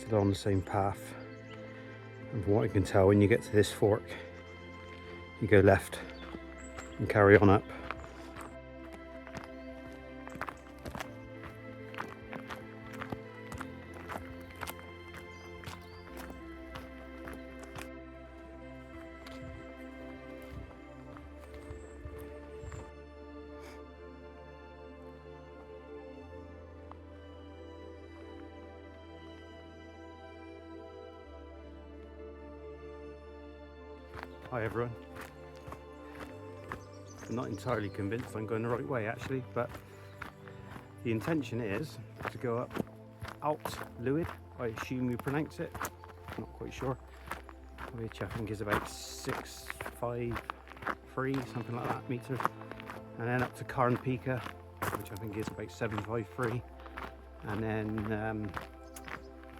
still on the same path. And from what I can tell, when you get to this fork, you go left and carry on up. Hi everyone. I'm not entirely convinced I'm going the right way actually, but the intention is to go up Allt Llwyd, I assume you pronounce it, not quite sure, which I think is about 653, something like that, meters, and then up to Carn Pica, which I think is about 753, and then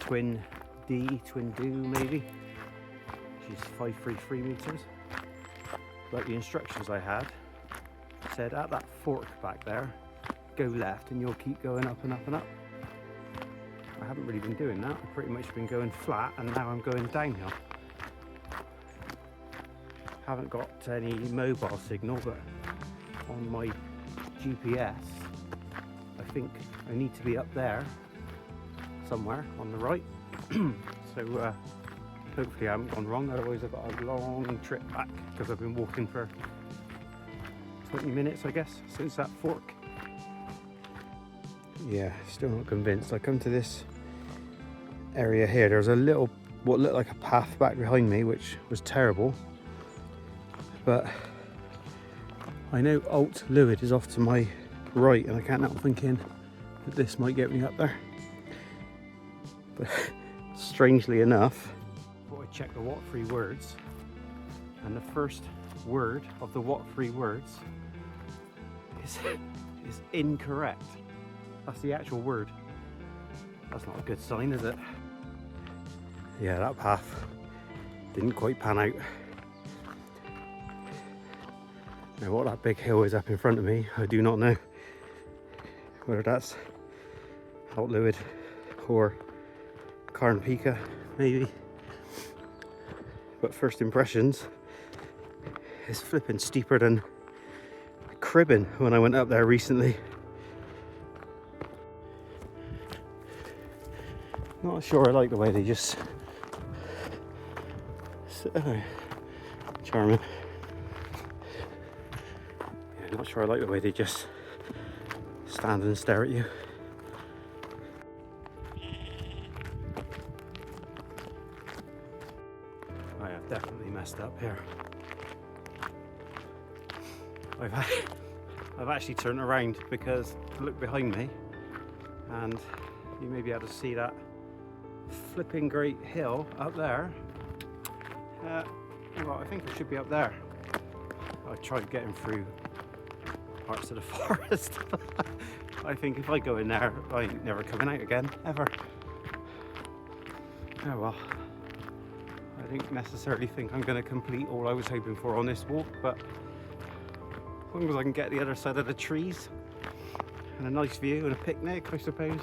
Twyn do maybe, which is 533 meters. But the instructions I had said at that fork back there, go left and you'll keep going up and up and up. I haven't really been doing that. I've pretty much been going flat and now I'm going downhill. Haven't got any mobile signal, but on my GPS, I think I need to be up there somewhere on the right. So hopefully I haven't gone wrong, otherwise I've got a long trip back because I've been walking for 20 minutes I guess since that fork. Yeah, still not convinced. I come to this area here, there's a little, what looked like a path back behind me, which was terrible, but I know Allt Llwyd is off to my right and I can't help thinking that this might get me up there. But strangely enough, I check the what-free words, and the first word of the what-free words is incorrect. That's the actual word. That's not a good sign, is it? Yeah, that path didn't quite pan out. Now what that big hill is up in front of me, I do not know. Whether that's Allt Llwyd or Carn Pica, maybe. But first impressions, it's flipping steeper than Cribbin when I went up there recently. Not sure I like the way they just... charming. Yeah, not sure I like the way they just stand and stare at you. I have definitely messed up here. I've actually turned around because I look behind me and you may be able to see that flipping great hill up there. Well, I think I should be up there. I tried getting through parts of the forest. I think if I go in there, I ain't never coming out again, ever. Oh well. I don't necessarily think I'm going to complete all I was hoping for on this walk, but as long as I can get the other side of the trees and a nice view and a picnic, I suppose,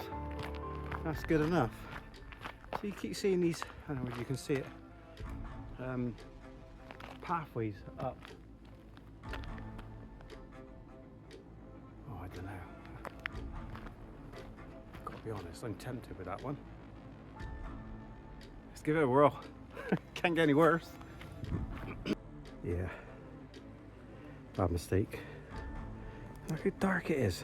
that's good enough. So you keep seeing these, I don't know if you can see it, pathways up. Oh, I don't know. Gotta be honest, I'm tempted with that one. Let's give it a whirl. Can't get any worse. Yeah. Bad mistake. Look how dark it is.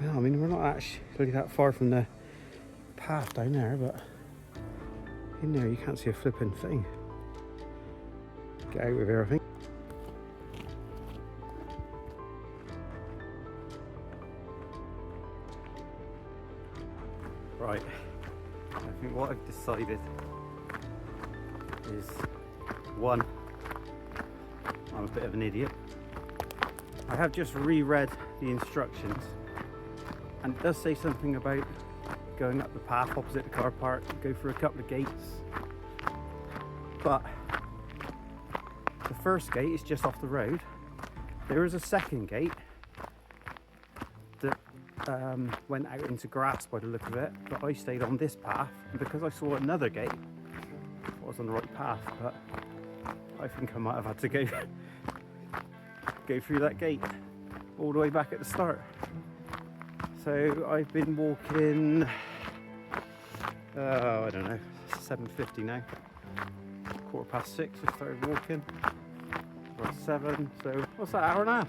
No, I mean, we're not actually that far from the path down there, but in there you can't see a flipping thing. Get out of here, I think. Right, I think what I've decided is, one, I'm a bit of an idiot. I have just reread the instructions and it does say something about going up the path opposite the car park, go through a couple of gates, but the first gate is just off the road. There is a second gate that went out into grass by the look of it, but I stayed on this path, and because I saw another gate, I was on the right path, but I think I might have had to go through that gate all the way back at the start. So I've been walking, I don't know, 7:50 now, 6:15 I started walking, about 7, so what's that, hour and a half?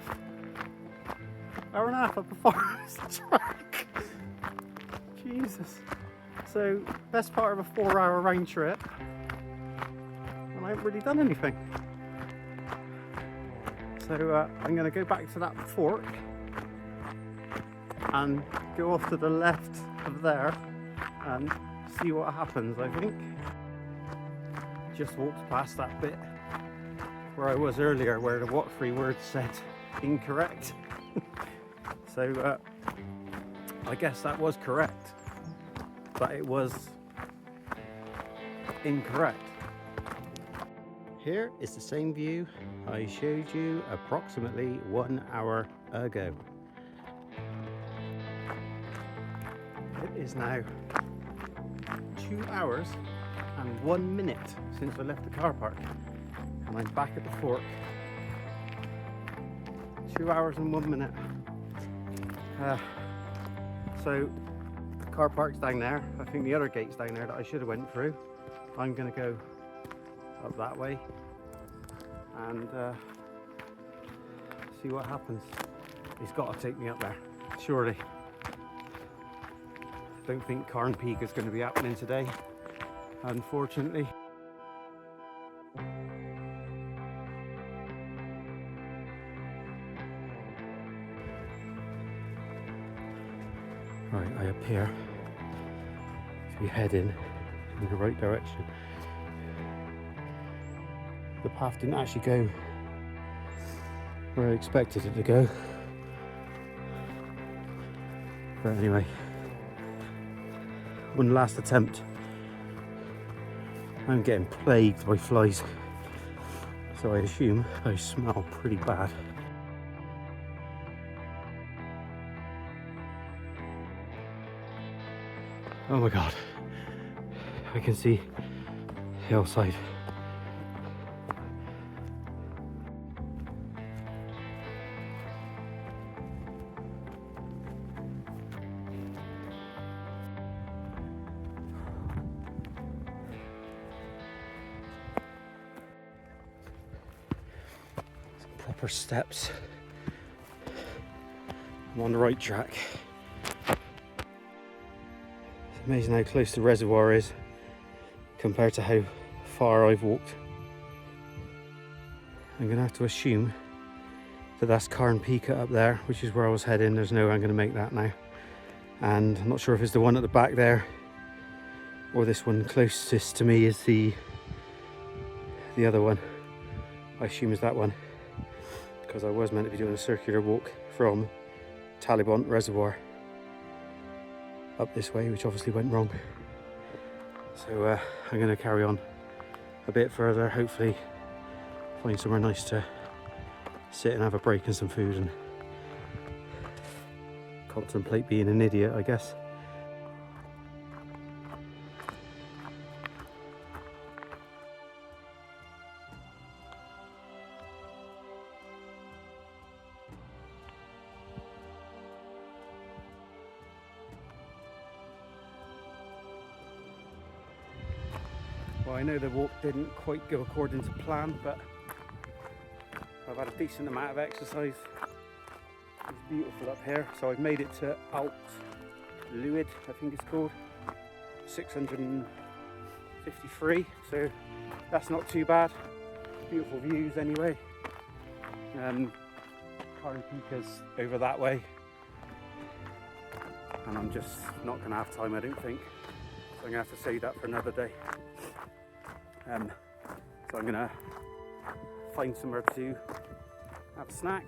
Hour and a half up a forest track. Jesus. So, best part of a 4-hour round trip, and I haven't really done anything. So I'm going to go back to that fork and go off to the left of there and see what happens, I think. Just walked past that bit where I was earlier, where the what 3 words said incorrect. So I guess that was correct, but it was incorrect. Here is the same view I showed you approximately 1 hour ago. It is now 2 hours and 1 minute since I left the car park, and I'm back at the fork. 2 hours and 1 minute. So the car park's down there. I think the other gate's down there that I should have went through. I'm going to go up that way and see what happens. He's got to take me up there, surely. Don't think Carn Pica is going to be happening today, unfortunately. Right, I appear to be heading in the right direction. The path didn't actually go where I expected it to go. But anyway, one last attempt. I'm getting plagued by flies, so I assume I smell pretty bad. Oh my god, I can see the hillside. Some proper steps. I'm on the right track. Amazing how close the reservoir is compared to how far I've walked. I'm going to have to assume that that's Carn Pica up there, which is where I was heading. There's no way I'm going to make that now. And I'm not sure if it's the one at the back there or this one closest to me is the other one. I assume is that one, because I was meant to be doing a circular walk from Taliban Reservoir up this way, which obviously went wrong. So I'm going to carry on a bit further, hopefully find somewhere nice to sit and have a break and some food and contemplate being an idiot, I guess. Well, I know the walk didn't quite go according to plan, but I've had a decent amount of exercise. It's beautiful up here, so I've made it to Allt Llwyd, I think it's called, 653, so that's not too bad. Beautiful views anyway. Carn Pica's over that way, and I'm just not going to have time, I don't think, so I'm going to have to save that for another day. So I'm going to find somewhere to have a snack,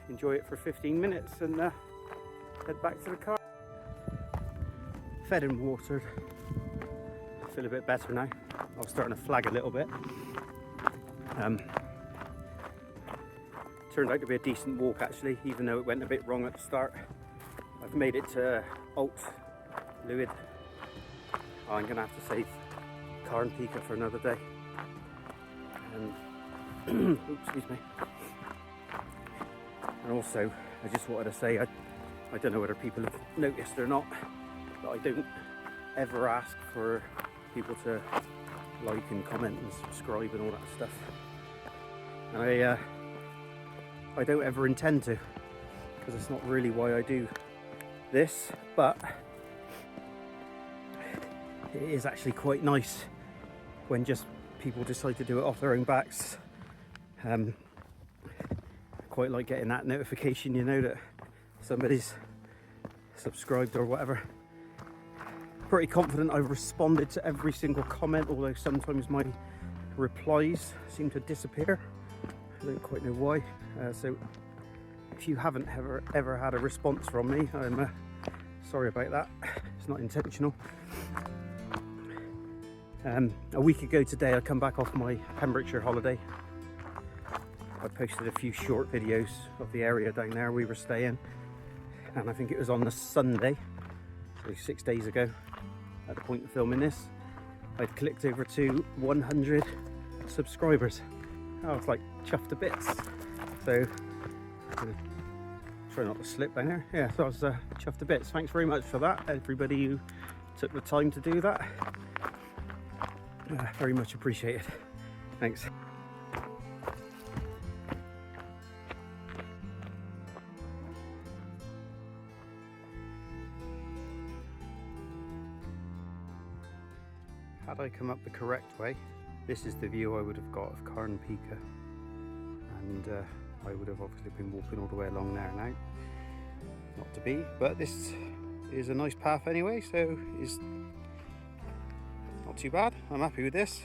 enjoy it for 15 minutes and head back to the car. Fed and watered. I feel a bit better now. I was starting to flag a little bit. Turned out to be a decent walk actually, even though it went a bit wrong at the start. I've made it to Allt Llwyd. Oh, I'm going to have to save Carn Pica for another day. And oops, excuse me. And also, I just wanted to say, I don't know whether people have noticed or not, but I don't ever ask for people to like and comment and subscribe and all that stuff. And I don't ever intend to, because it's not really why I do this, but it is actually quite nice when just people decide to do it off their own backs. I quite like getting that notification, you know, that somebody's subscribed or whatever. Pretty confident I've responded to every single comment, although sometimes my replies seem to disappear. I don't quite know why. So if you haven't ever had a response from me, I'm sorry about that. It's not intentional. A week ago today I come back off my Pembrokeshire holiday. I posted a few short videos of the area down there we were staying, and I think it was on the Sunday, so 6 days ago at the point of filming this, I'd clicked over to 100 subscribers. I was like chuffed to bits. So try not to slip down there. Yeah, so I was chuffed to bits. Thanks very much for that, everybody who took the time to do that. Very much appreciated. Thanks. Had I come up the correct way, this is the view I would have got of Carn Pica, and I would have obviously been walking all the way along there now. Not to be, but this is a nice path anyway, so it's not too bad. I'm happy with this.